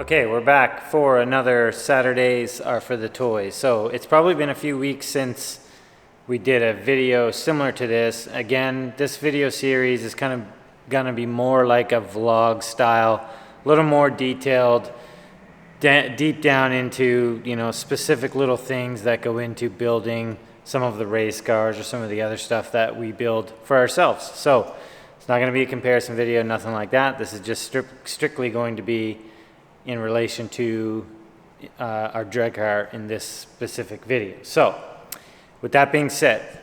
Okay, we're back for another Saturdays Are for the Toys. So it's probably been a few weeks since we did a video similar to this. Again, this video series is kind of gonna be more like a vlog style, a little more detailed, deep down into, you know, specific little things that go into building some of the race cars or some of the other stuff that we build for ourselves. So it's not gonna be a comparison video, nothing like that. This is just strictly going to be in relation to our drag car in this specific video. So with that being said,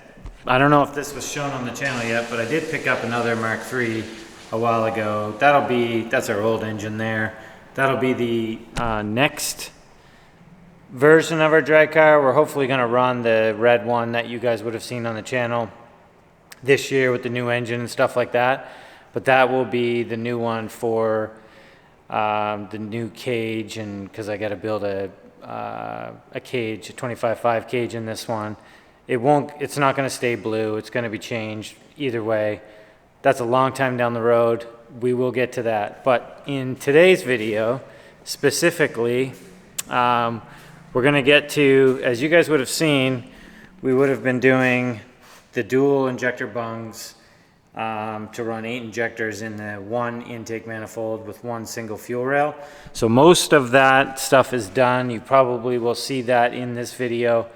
I don't know if this was shown on the channel yet, but I did pick up another Mark III a while ago. That's our old engine there. That'll be the next version of our drag car. We're hopefully gonna run the red one that you guys would have seen on the channel this year with the new engine and stuff like that. But that will be the new one for the new cage, and because I got to build a cage, a 25.5 cage in this one. It's not going to stay blue. It's going to be changed either way. That's a long time down the road. We will get to that. But in today's video, specifically, we're going to get to, as you guys would have seen, we would have been doing the dual injector bungs to run 8 injectors in the one intake manifold with one single fuel rail. So most of that stuff is done. You probably will see that in this video.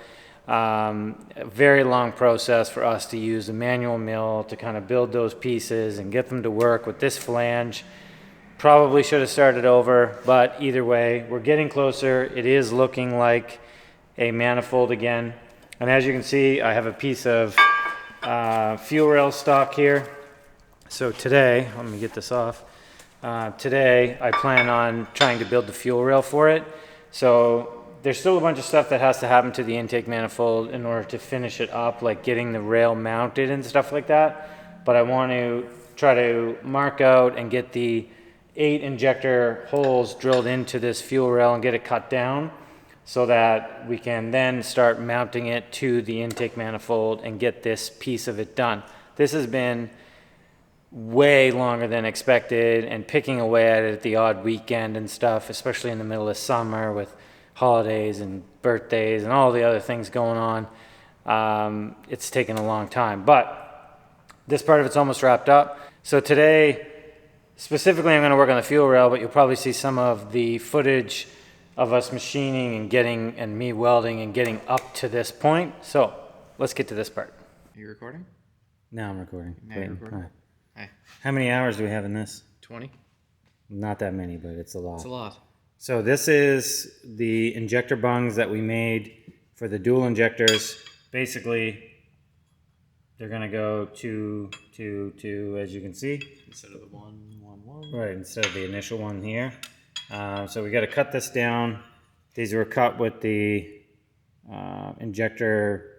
A very long process for us to use a manual mill to kind of build those pieces and get them to work with this flange. Probably should have started over, but either way, we're getting closer. It is looking like a manifold again. And as you can see, I have a piece of fuel rail stock here. So today, let me get this off. Today I plan on trying to build the fuel rail for it. So there's still a bunch of stuff that has to happen to the intake manifold in order to finish it up, like getting the rail mounted and stuff like that. But I want to try to mark out and get the 8 injector holes drilled into this fuel rail and get it cut down, so that we can then start mounting it to the intake manifold and get this piece of it done. This has been way longer than expected, and picking away at it at the odd weekend and stuff, especially in the middle of summer with holidays and birthdays and all the other things going on. It's taken a long time, but this part of it's almost wrapped up. So today, specifically, I'm going to work on the fuel rail, but you'll probably see some of the footage of us machining and me welding and getting up to this point. So let's get to this part. Are you recording? Now I'm recording. Now you're recording. Hi. How many hours do we have in this? 20. Not that many, but it's a lot. It's a lot. So this is the injector bungs that we made for the dual injectors. Basically, they're gonna go two, as you can see. Instead of the 1, 1, 1. Right, instead of the initial one here. So we got to cut this down. These were cut with the injector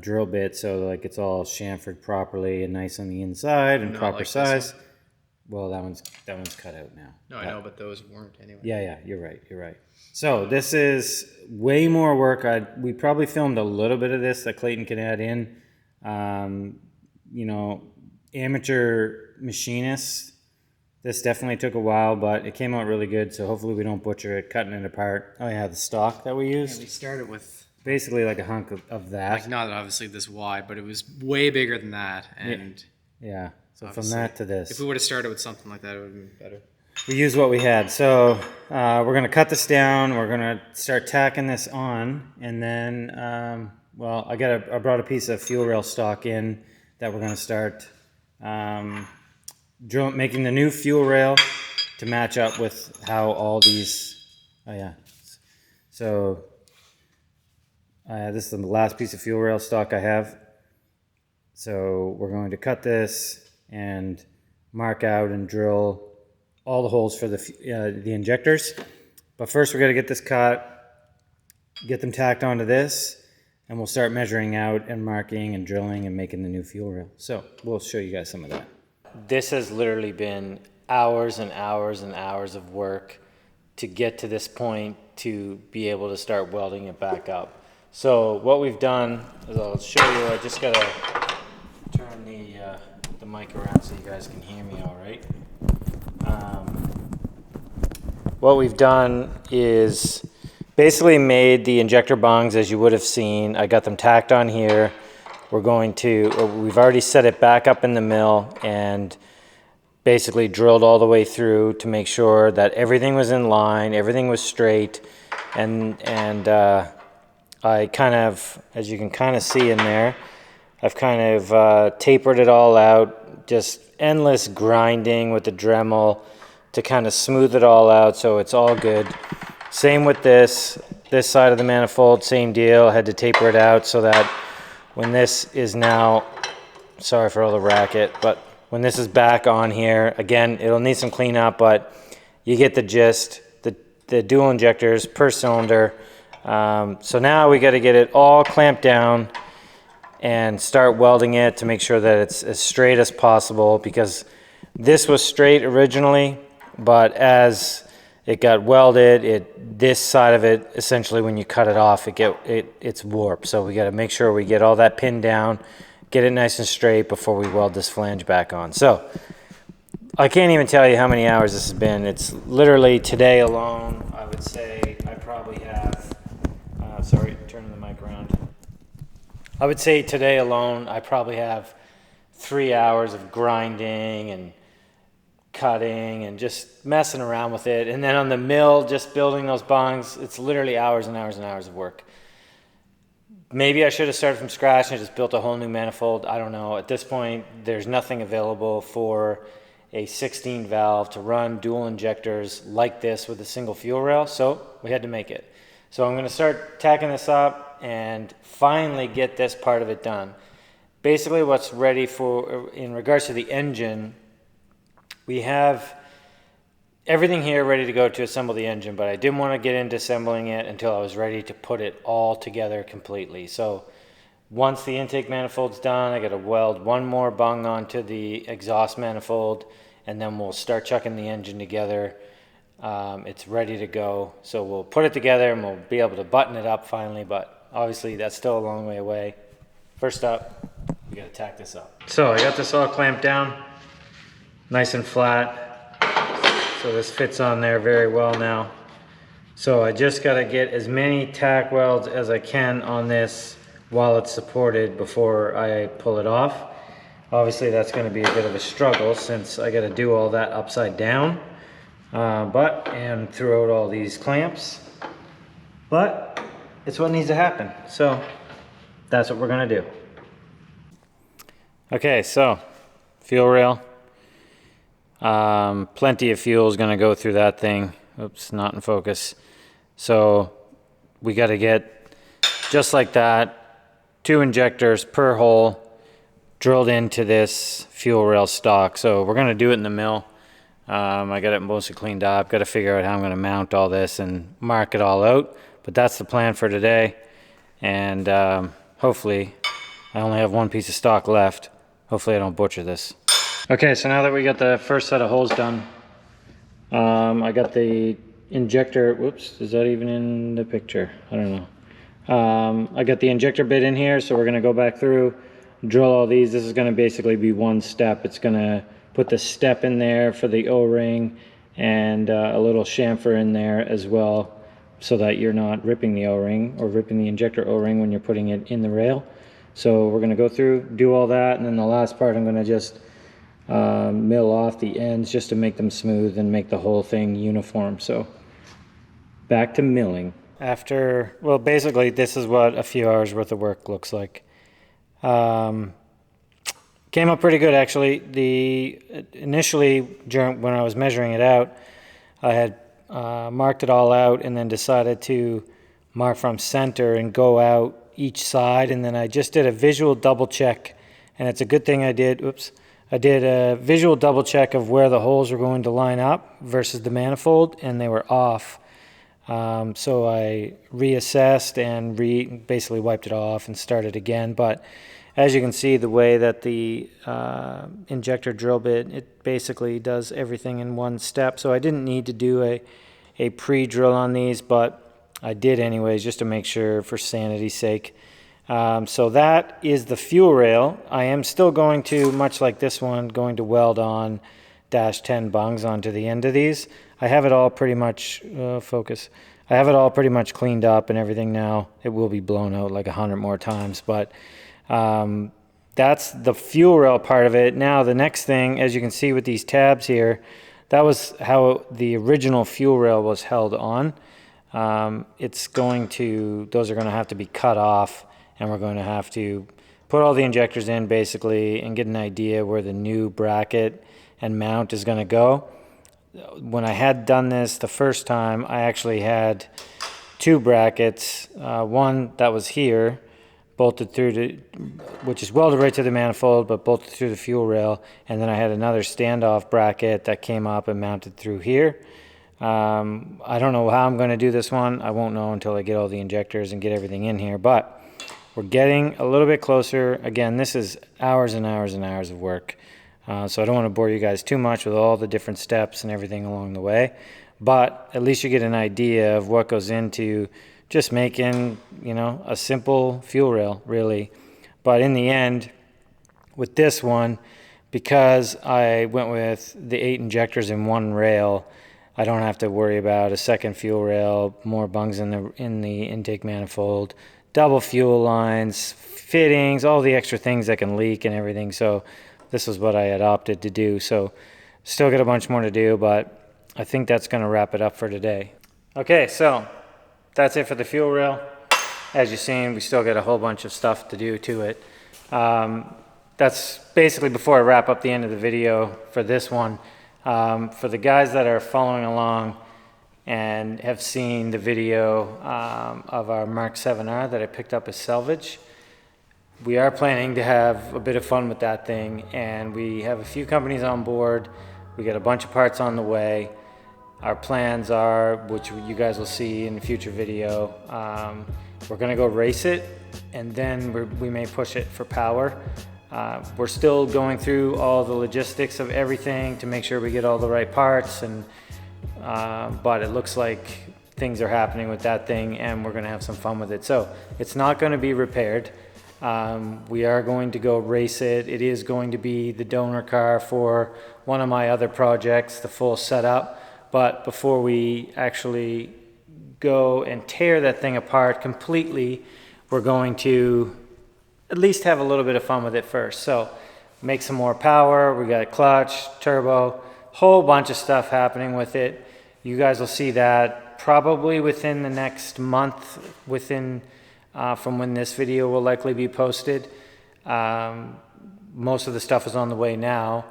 drill bit, so like it's all chamfered properly and nice on the inside and proper like size. Well, that one's cut out now. No, I know, but those weren't anyway. Yeah, you're right. So this is way more work. We probably filmed a little bit of this that Clayton can add in. You know, amateur machinists. This definitely took a while, but it came out really good, so hopefully we don't butcher it, cutting it apart. Oh yeah, the stock that we used. Yeah, we started with basically like a hunk of that. Like not obviously this wide, but it was way bigger than that. And yeah. So from that to this. If we would have started with something like that, it would have been better. We used what we had. So we're going to cut this down. We're going to start tacking this on. And then, well, I brought a piece of fuel rail stock in that we're going to start making the new fuel rail to match up with how all these, oh yeah. So this is the last piece of fuel rail stock I have. So we're going to cut this and mark out and drill all the holes for the injectors. But first we got to get this cut, get them tacked onto this, and we'll start measuring out and marking and drilling and making the new fuel rail. So we'll show you guys some of that. This has literally been hours and hours and hours of work to get to this point to be able to start welding it back up. So what we've done is, I'll show you, I just gotta turn the mic around so you guys can hear me all right. what we've done is basically made the injector bungs as you would have seen. I got them tacked on here. We've already set it back up in the mill and basically drilled all the way through to make sure that everything was in line, everything was straight, and I kind of, as you can kind of see in there, I've kind of tapered it all out, just endless grinding with the Dremel to kind of smooth it all out so it's all good. Same with this side of the manifold, same deal. I had to taper it out so that when this is now, sorry for all the racket, but when this is back on here, again, it'll need some cleanup, but you get the gist. The dual injectors per cylinder. So now we got to get it all clamped down and start welding it to make sure that it's as straight as possible, because this was straight originally, but as it got welded, this side of it, essentially when you cut it off, it's warped. So we got to make sure we get all that pinned down, get it nice and straight before we weld this flange back on. So I can't even tell you how many hours this has been. It's literally today alone, I would say I probably have, sorry, turning the mic around. I would say today alone, I probably have 3 hours of grinding and cutting and just messing around with it. And then on the mill, just building those bungs, it's literally hours and hours and hours of work. Maybe I should have started from scratch and just built a whole new manifold. I don't know. At this point, there's nothing available for a 16 valve to run dual injectors like this with a single fuel rail, so we had to make it. So I'm going to start tacking this up and finally get this part of it done. Basically what's ready for, in regards to the engine, we have everything here ready to go to assemble the engine, but I didn't want to get into assembling it until I was ready to put it all together completely. So once the intake manifold's done, I got to weld one more bung onto the exhaust manifold, and then we'll start chucking the engine together. It's ready to go. So we'll put it together and we'll be able to button it up finally, but obviously that's still a long way away. First up, we got to tack this up. So I got this all clamped down, nice and flat. So this fits on there very well now. So I just got to get as many tack welds as I can on this while it's supported before I pull it off. Obviously that's going to be a bit of a struggle since I got to do all that upside down, and throughout all these clamps, but it's what needs to happen. So that's what we're going to do. Okay, so fuel rail, plenty of fuel is going to go through that thing. Oops, not in focus. So we got to get just like that, 2 injectors per hole drilled into this fuel rail stock. So we're going to do it in the mill. I got it mostly cleaned up. Got to figure out how I'm going to mount all this and mark it all out. But that's the plan for today. And hopefully, I only have 1 piece of stock left. Hopefully I don't butcher this. Okay, so now that we got the first set of holes done, I got the injector. Whoops, is that even in the picture? I don't know. I got the injector bit in here, so we're going to go back through, drill all these. This is going to basically be one step. It's going to put the step in there for the O-ring and a little chamfer in there as well, so that you're not ripping the O-ring or ripping the injector O-ring when you're putting it in the rail. So we're going to go through, do all that, and then the last part I'm going to just mill off the ends just to make them smooth and make the whole thing uniform. So back to milling. After, well, basically this is what a few hours worth of work looks like. Came up pretty good actually. Initially when I was measuring it out, I had marked it all out and then decided to mark from center and go out each side, and then I just did a visual double check, and it's a good thing I did. Oops. I did a visual double check of where the holes were going to line up versus the manifold, and they were off. So I reassessed and basically wiped it off and started again. But as you can see, the way that the injector drill bit, it basically does everything in one step. So I didn't need to do a pre-drill on these, but I did anyways, just to make sure for sanity's sake. So that is the fuel rail. I am still going to, much like this one, going to weld on -10 bungs onto the end of these. I have it all pretty much, focus. I have it all pretty much cleaned up and everything now. It will be blown out like 100 more times, but that's the fuel rail part of it. Now the next thing, as you can see with these tabs here, that was how the original fuel rail was held on. Those are going to have to be cut off, and we're going to have to put all the injectors in basically and get an idea where the new bracket and mount is going to go. When I had done this the first time, I actually had two brackets. One that was here, bolted through which is welded right to the manifold, but bolted through the fuel rail. And then I had another standoff bracket that came up and mounted through here. I don't know how I'm going to do this one. I won't know until I get all the injectors and get everything in here, but we're getting a little bit closer. Again, this is hours and hours and hours of work. So I don't want to bore you guys too much with all the different steps and everything along the way, but at least you get an idea of what goes into just making, you know, a simple fuel rail, really. But in the end, with this one, because I went with the 8 injectors in one rail, I don't have to worry about a second fuel rail, more bungs in the intake manifold, double fuel lines, fittings, all the extra things that can leak and everything. So this is what I had opted to do. So still got a bunch more to do, but I think that's going to wrap it up for today. Okay, so that's it for the fuel rail. As you've seen, we still got a whole bunch of stuff to do to it. That's basically before I wrap up the end of the video for this one. For the guys that are following along and have seen the video of our MK7 R that I picked up as salvage, we are planning to have a bit of fun with that thing, and we have a few companies on board. We got a bunch of parts on the way. Our plans are, which you guys will see in a future video, we're going to go race it, and then we may push it for power. We're still going through all the logistics of everything to make sure we get all the right parts, but it looks like things are happening with that thing, and we're going to have some fun with it. So it's not going to be repaired. We are going to go race it. It is going to be the donor car for one of my other projects, the full setup. But before we actually go and tear that thing apart completely, we're going to at least have a little bit of fun with it first. So make some more power. We got a clutch, turbo, whole bunch of stuff happening with it. You guys will see that probably within the next month, from when this video will likely be posted. Most of the stuff is on the way now,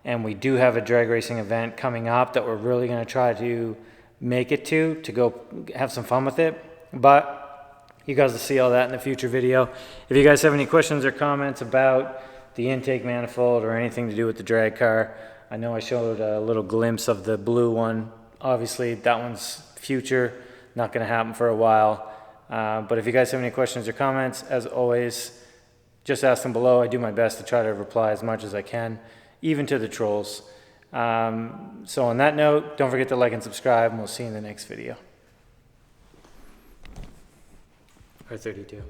and we do have a drag racing event coming up that we're really going to try to make it to go have some fun with it. But you guys will see all that in the future video. If you guys have any questions or comments about the intake manifold or anything to do with the drag car, I know I showed a little glimpse of the blue one. Obviously that one's future, not going to happen for a while. But if you guys have any questions or comments, as always, just ask them below. I do my best to try to reply as much as I can, even to the trolls. So on that note, don't forget to like and subscribe, and we'll see you in the next video. R32.